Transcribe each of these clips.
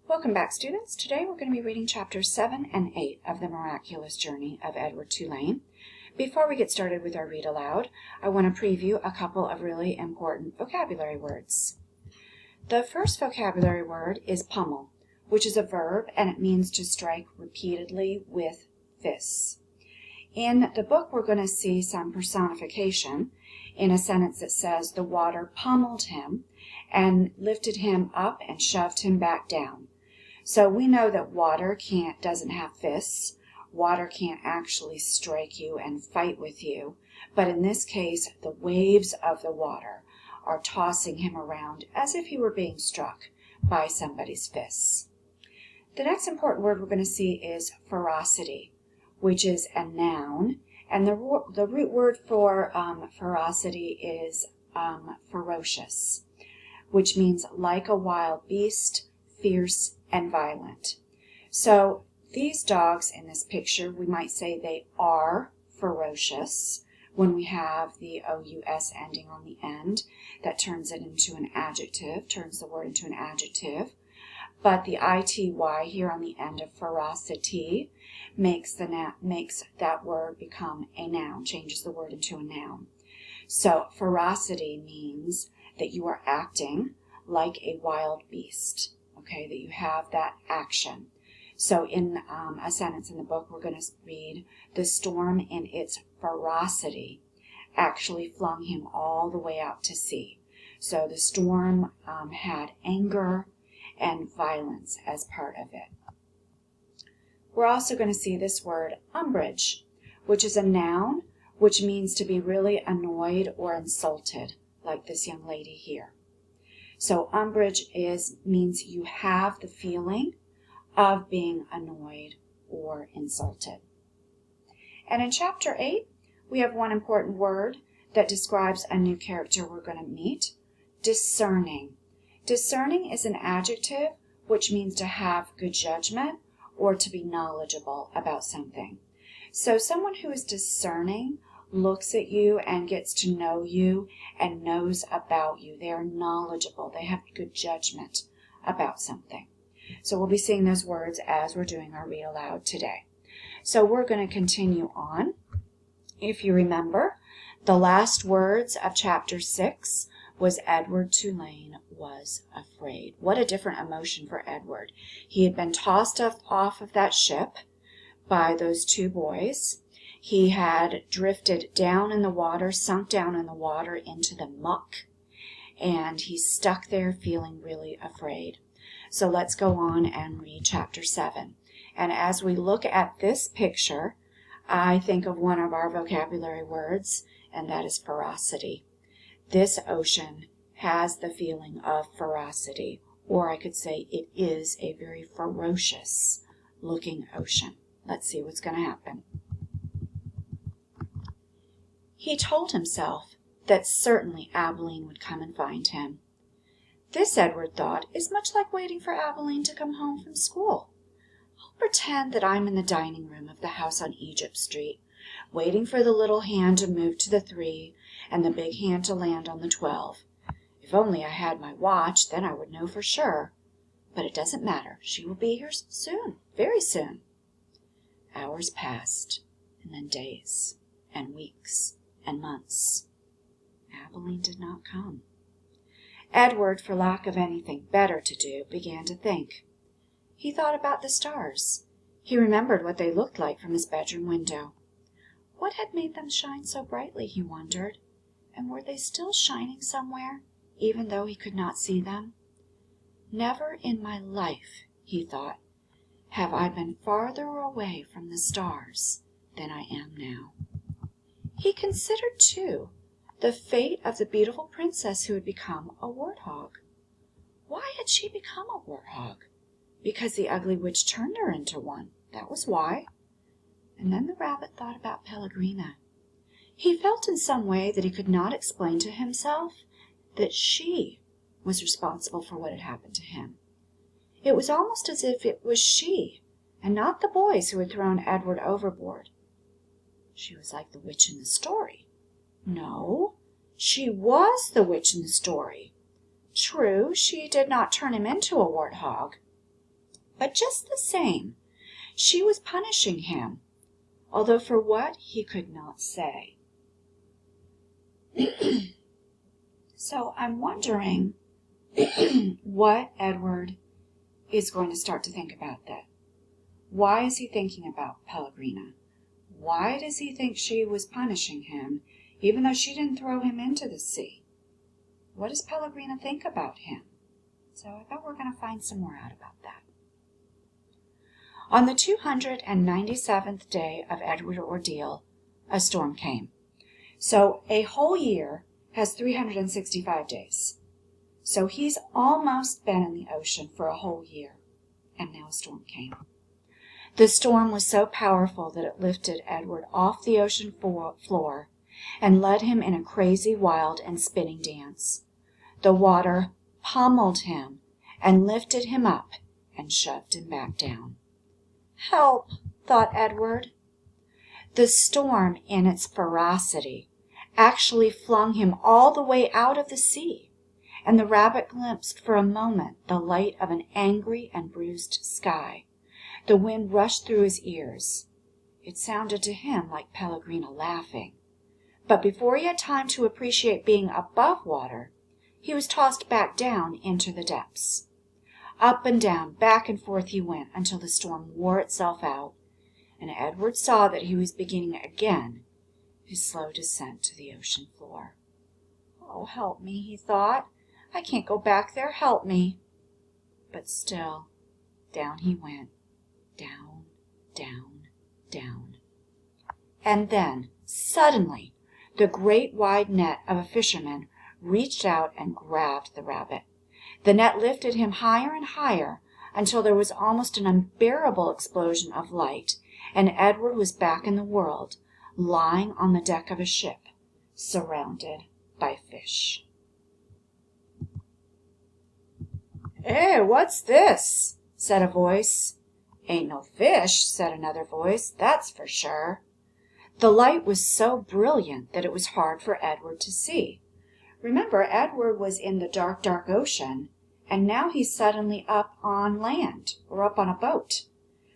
Welcome back, students. Today we're going to be reading chapters 7 and 8 of The Miraculous Journey of Edward Tulane. Before we get started with our read aloud, I want to preview a couple of really important vocabulary words. The first vocabulary word is pummel, which is a verb and it means to strike repeatedly with fists. In the book, we're going to see some personification in a sentence that says, the water pummeled him and lifted him up and shoved him back down. So we know that water doesn't have fists. Water can't actually strike you and fight with you. But in this case, the waves of the water are tossing him around as if he were being struck by somebody's fists. The next important word we're going to see is ferocity, which is a noun. And the root word for ferocity is ferocious, which means like a wild beast, fierce and violent. So these dogs in this picture, we might say they are ferocious when we have the O-U-S ending on the end. That turns it into an adjective, turns the word into an adjective. But the I-T-Y here on the end of ferocity makes that word become a noun, changes the word into a noun. So ferocity means that you are acting like a wild beast. Okay, that you have that action. So in a sentence in the book, we're going to read, the storm in its ferocity actually flung him all the way out to sea. So the storm had anger and violence as part of it. We're also going to see this word umbrage, which is a noun, which means to be really annoyed or insulted, like this young lady here. So umbrage means you have the feeling of being annoyed or insulted. And in chapter 8, we have one important word that describes a new character we're going to meet, discerning. Discerning is an adjective which means to have good judgment or to be knowledgeable about something. So someone who is discerning looks at you and gets to know you and knows about you. They are knowledgeable. They have good judgment about something. So we'll be seeing those words as we're doing our read aloud today. So we're going to continue on. If you remember, the last words of chapter 6 was Edward Tulane was afraid. What a different emotion for Edward. He had been tossed off of that ship by those two boys. He had drifted down in the water, sunk down in the water into the muck, and he's stuck there feeling really afraid. So let's go on and read chapter 7. And as we look at this picture, I think of one of our vocabulary words, and that is ferocity. This ocean has the feeling of ferocity, or I could say it is a very ferocious looking ocean. Let's see what's going to happen. He told himself that certainly Abilene would come and find him. This, Edward thought, is much like waiting for Abilene to come home from school. I'll pretend that I'm in the dining room of the house on Egypt Street, waiting for the little hand to move to the 3 and the big hand to land on the 12. If only I had my watch, then I would know for sure. But it doesn't matter. She will be here soon, very soon. Hours passed, and then days, and weeks, and months. Abilene did not come. Edward, for lack of anything better to do, began to think. He thought about the stars. He remembered what they looked like from his bedroom window. What had made them shine so brightly, he wondered, and were they still shining somewhere, even though he could not see them? Never in my life, he thought, have I been farther away from the stars than I am now. He considered, too, the fate of the beautiful princess who had become a warthog. Why had she become a warthog? Because the ugly witch turned her into one. That was why. And then the rabbit thought about Pellegrina. He felt in some way that he could not explain to himself that she was responsible for what had happened to him. It was almost as if it was she, and not the boys who had thrown Edward overboard. She was like the witch in the story. No, she was the witch in the story. True, she did not turn him into a warthog, But just the same, she was punishing him, although for what he could not say. So I'm wondering what Edward is going to start to think about that. Why is he thinking about Pellegrina? Why does he think she was punishing him, even though she didn't throw him into the sea? What does Pellegrina think about him? So I bet we're going to find some more out about that. On the 297th day of Edward's ordeal, a storm came. So a whole year has 365 days. So he's almost been in the ocean for a whole year, and now a storm came. The storm was so powerful that it lifted Edward off the ocean floor and led him in a crazy, wild, and spinning dance. The water pummeled him and lifted him up and shoved him back down. Help, thought Edward. The storm, in its ferocity, actually flung him all the way out of the sea, and the rabbit glimpsed for a moment the light of an angry and bruised sky. The wind rushed through his ears. It sounded to him like Pellegrina laughing. But before he had time to appreciate being above water, he was tossed back down into the depths. Up and down, back and forth he went until the storm wore itself out, and Edward saw that he was beginning again his slow descent to the ocean floor. Oh, help me, he thought. I can't go back there. Help me. But still, down he went. Down, down, down. And then, suddenly, the great wide net of a fisherman reached out and grabbed the rabbit. The net lifted him higher and higher until there was almost an unbearable explosion of light, and Edward was back in the world, lying on the deck of a ship, surrounded by fish. "Hey, what's this?" said a voice. "Ain't no fish," said another voice, "that's for sure." The light was so brilliant that it was hard for Edward to see. Remember, Edward was in the dark, dark ocean, and now he's suddenly up on land or up on a boat.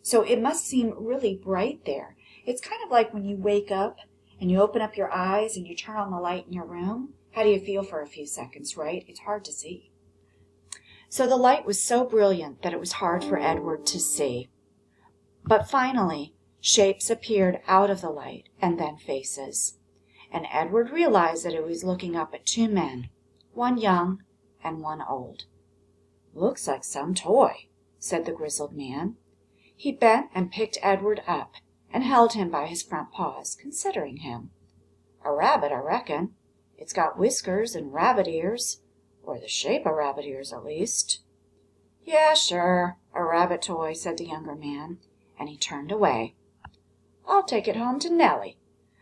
So it must seem really bright there. It's kind of like when you wake up and you open up your eyes and you turn on the light in your room. How do you feel for a few seconds, right? It's hard to see. So the light was so brilliant that it was hard for Edward to see. But finally, shapes appeared out of the light, and then faces. And Edward realized that he was looking up at two men, one young and one old. "Looks like some toy," said the grizzled man. He bent and picked Edward up and held him by his front paws, considering him. "A rabbit, I reckon. It's got whiskers and rabbit ears, or the shape of rabbit ears at least." "Yeah, sure, a rabbit toy," said the younger man, and he turned away. "I'll take it home to Nellie.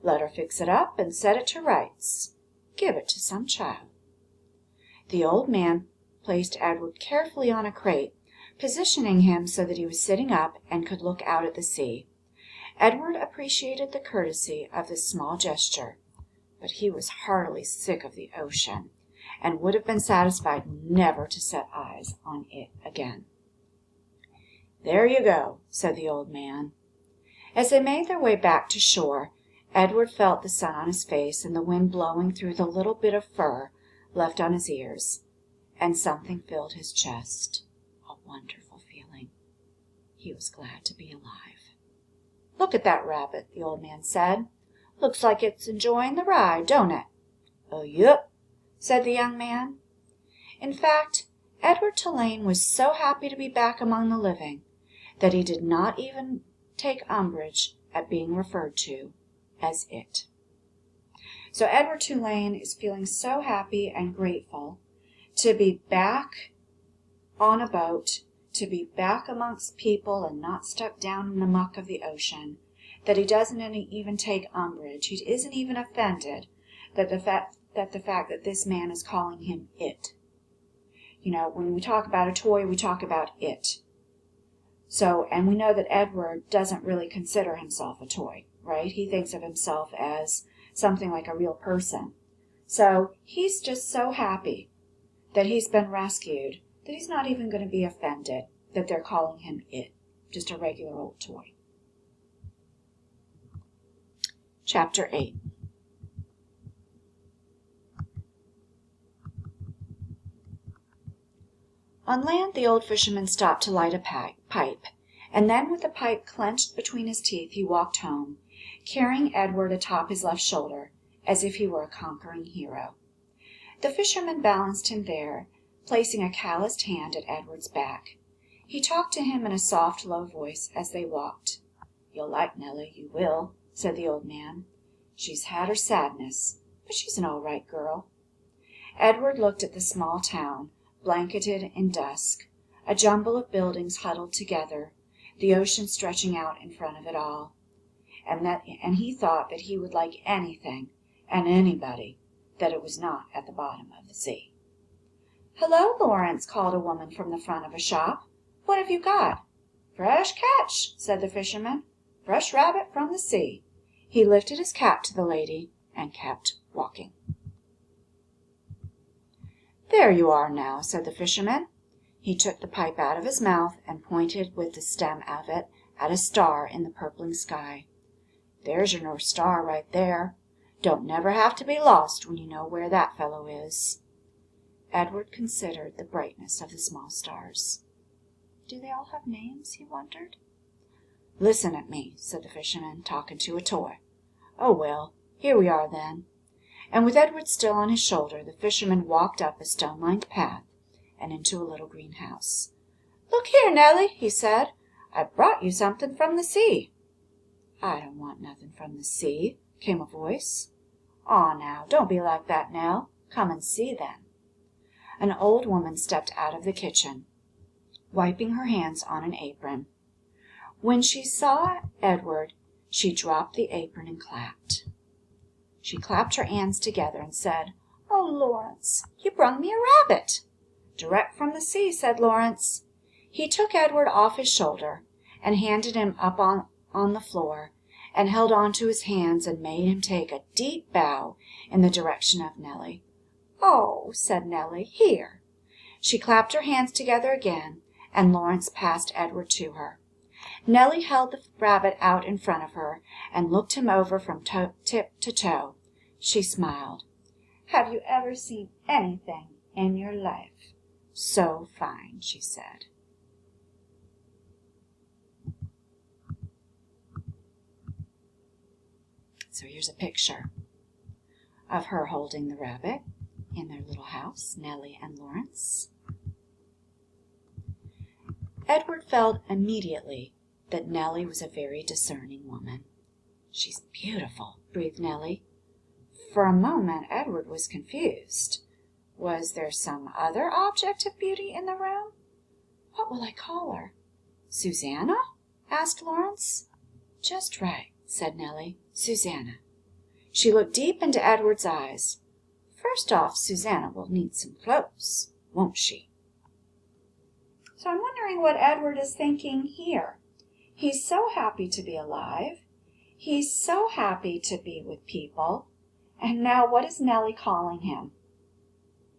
Let her fix it up and set it to rights. Give it to some child." The old man placed Edward carefully on a crate, positioning him so that he was sitting up and could look out at the sea. Edward appreciated the courtesy of this small gesture, but he was heartily sick of the ocean, and would have been satisfied never to set eyes on it again. "There you go," said the old man. As they made their way back to shore, Edward felt the sun on his face and the wind blowing through the little bit of fur left on his ears, and something filled his chest, a wonderful feeling. He was glad to be alive. "Look at that rabbit," the old man said. "Looks like it's enjoying the ride, don't it?" "Oh, yep," said the young man. In fact, Edward Tulane was so happy to be back among the living that he did not even take umbrage at being referred to as it. So Edward Tulane is feeling so happy and grateful to be back on a boat, to be back amongst people and not stuck down in the muck of the ocean, that he doesn't even take umbrage. He isn't even offended that the fact that this man is calling him it. You know, when we talk about a toy, we talk about it. So, and we know that Edward doesn't really consider himself a toy, right? He thinks of himself as something like a real person. So he's just so happy that he's been rescued that he's not even going to be offended that they're calling him it, just a regular old toy. Chapter 8. On land, the old fisherman stopped to light a pipe, and then with the pipe clenched between his teeth he walked home, carrying Edward atop his left shoulder, as if he were a conquering hero. The fisherman balanced him there, placing a calloused hand at Edward's back. He talked to him in a soft, low voice as they walked. "You'll like Nellie, you will," said the old man. "She's had her sadness, but she's an all right girl." Edward looked at the small town, blanketed in dusk, a jumble of buildings huddled together, the ocean stretching out in front of it all, and he thought that he would like anything and anybody that it was not at the bottom of the sea. "Hello, Lawrence," called a woman from the front of a shop. "What have you got?" "Fresh catch," said the fisherman. "Fresh rabbit from the sea." He lifted his cap to the lady and kept walking. "There you are now," said the fisherman. He took the pipe out of his mouth and pointed with the stem of it at a star in the purpling sky. "There's your North Star right there. Don't never have to be lost when you know where that fellow is." Edward considered the brightness of the small stars. "Do they all have names?" he wondered. "Listen at me," said the fisherman, talking to a toy. "Oh, well, here we are then." And with Edward still on his shoulder, the fisherman walked up a stone-lined path and into a little greenhouse. "Look here, Nellie," he said. "I've brought you something from the sea." "I don't want nothing from the sea," came a voice. "Aw, now, don't be like that, Nell. Come and see, then." An old woman stepped out of the kitchen, wiping her hands on an apron. When she saw Edward, she dropped the apron and clapped. She clapped her hands together and said, "Oh, Lawrence, you brung me a rabbit." "Direct from the sea," said Lawrence. He took Edward off his shoulder and handed him up on the floor, and held on to his hands and made him take a deep bow in the direction of Nellie. "Oh," said Nellie, "here." She clapped her hands together again, and Lawrence passed Edward to her. Nellie held the rabbit out in front of her and looked him over from tip to toe. She smiled. "Have you ever seen anything in your life so fine?" she said. So here's a picture of her holding the rabbit in their little house, Nellie and Lawrence. Edward felt immediately that Nellie was a very discerning woman. "She's beautiful," breathed Nellie. For a moment Edward was confused. Was there some other object of beauty in the room? "What will I call her? Susanna?" asked Lawrence. "Just right," said Nellie. "Susanna." She looked deep into Edward's eyes. "First off, Susanna will need some clothes, won't she?" So I'm wondering what Edward is thinking here. He's so happy to be alive. He's so happy to be with people. And now what is Nellie calling him?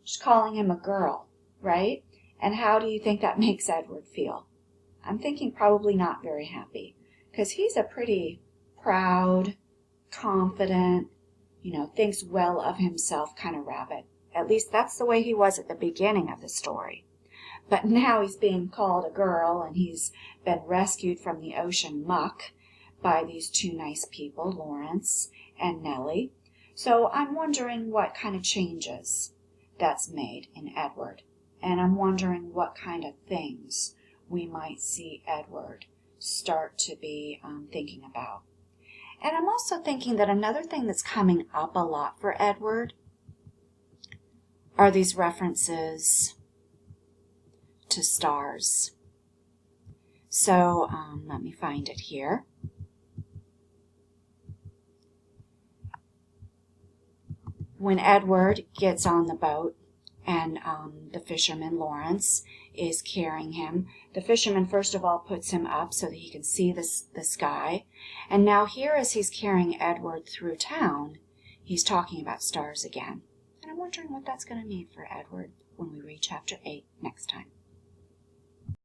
She's calling him a girl, right? And how do you think that makes Edward feel? I'm thinking probably not very happy, because he's a pretty proud, confident, thinks well of himself kind of rabbit. At least that's the way he was at the beginning of the story. But now he's being called a girl, and he's been rescued from the ocean muck by these two nice people, Lawrence and Nellie. So I'm wondering what kind of changes that's made in Edward. And I'm wondering what kind of things we might see Edward start to be thinking about. And I'm also thinking that another thing that's coming up a lot for Edward are these references to stars. So let me find it here. When Edward gets on the boat and the fisherman, Lawrence, is carrying him, the fisherman first of all puts him up so that he can see the sky. And now here, as he's carrying Edward through town, he's talking about stars again. And I'm wondering what that's going to mean for Edward when we read chapter 8 next time.